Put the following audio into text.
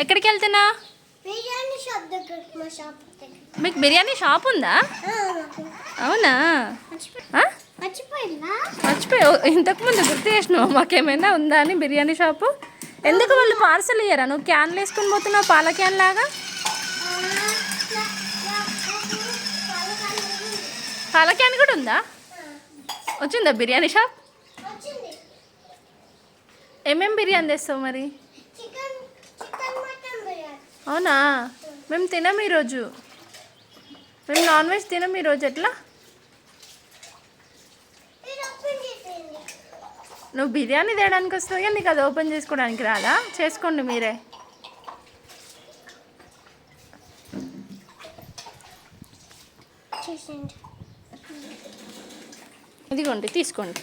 ఎక్కడికి వెళ్తున్నా? మీకు బిర్యానీ షాప్ ఉందా? అవునా? మర్చిపోయి ఇంతకుముందు గుర్తు చేసినావు మాకేమైనా ఉందా అని బిర్యానీ షాపు. ఎందుకు వాళ్ళు పార్సల్ ఇయ్యరా? నువ్వు క్యాన్లు వేసుకొని పోతున్నావు పాల క్యాన్ లాగా. పాల క్యాన్ కూడా ఉందా? వచ్చిందా బిర్యానీ షాప్? ఏమేమి బిర్యానీ తెస్తావు మరి? అవునా? మేము తినం ఈరోజు. మేము నాన్ వెజ్ తినం ఈరోజు. ఎట్లా? నువ్వు బిర్యానీ తేయడానికి వస్తావు కానీ నీకు అది ఓపెన్ చేసుకోవడానికి రాదా? చేసుకోండి మీరే. ఇదిగోండి తీసుకోండి.